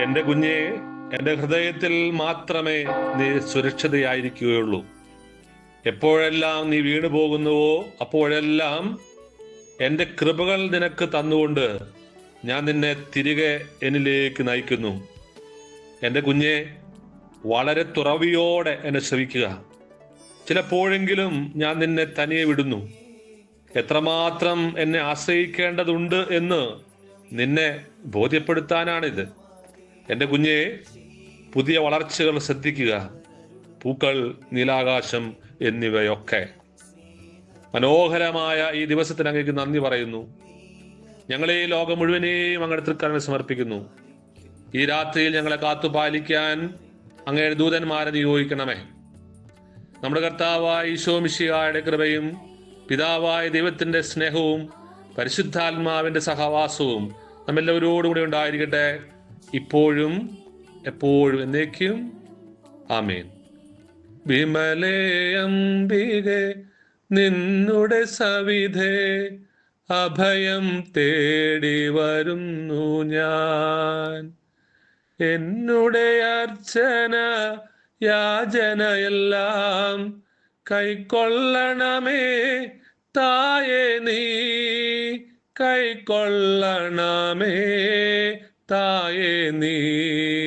എന്റെ കുഞ്ഞെ, എന്റെ ഹൃദയത്തിൽ മാത്രമേ നീ സുരക്ഷിതയായിരിക്കുകയുള്ളൂ. എപ്പോഴെല്ലാം നീ വീണു പോകുന്നുവോ അപ്പോഴെല്ലാം എന്റെ കൃപകൾ നിനക്ക് തന്നുകൊണ്ട് ഞാൻ നിന്നെ തിരികെ എന്നിലേക്ക് നയിക്കുന്നു. എന്റെ കുഞ്ഞെ, വളരെ തുറവിയോടെ എന്നെ ശ്രവിക്കുക. ചിലപ്പോഴെങ്കിലും ഞാൻ നിന്നെ തനിയെ വിടുന്നു. എത്രമാത്രം എന്നെ ആശ്രയിക്കേണ്ടതുണ്ട് എന്ന് നിന്നെ ബോധ്യപ്പെടുത്താനാണിത്. എന്റെ കുഞ്ഞെ, പുതിയ വളർച്ചകൾ ശ്രദ്ധിക്കുക. പൂക്കൾ, നീലാകാശം എന്നിവയൊക്കെ. മനോഹരമായ ഈ ദിവസത്തിന് അങ്ങേക്ക് നന്ദി പറയുന്നു. ഞങ്ങളെ ഈ ലോകം മുഴുവനെയും അങ്ങയുടെ തൃക്കരങ്ങളിൽ സമർപ്പിക്കുന്നു. ഈ രാത്രിയിൽ ഞങ്ങളെ കാത്തുപാലിക്കാൻ അങ്ങയുടെ ദൂതന്മാരെ നിയോഗിക്കണമേ. നമ്മുടെ കർത്താവായ ഈശോ മിശിഹായുടെ കൃപയും പിതാവായ ദൈവത്തിന്റെ സ്നേഹവും പരിശുദ്ധാത്മാവിന്റെ സഹവാസവും നമ്മെല്ലാവരോടും കൂടി ഉണ്ടായിരിക്കട്ടെ, ഇപ്പോഴും എപ്പോഴും എന്നേക്കും. ആമേൻ. വിമലേ അംബികെ, നിന്നുടെ സവിധേ അഭയം തേടി വരുന്നു ഞാൻ. എന്നുടെ അർച്ചന യാചനയെല്ലാം കൈക്കൊള്ളണമേ തായേ നീ, കൈക്കൊള്ളണമേ തായേ നീ.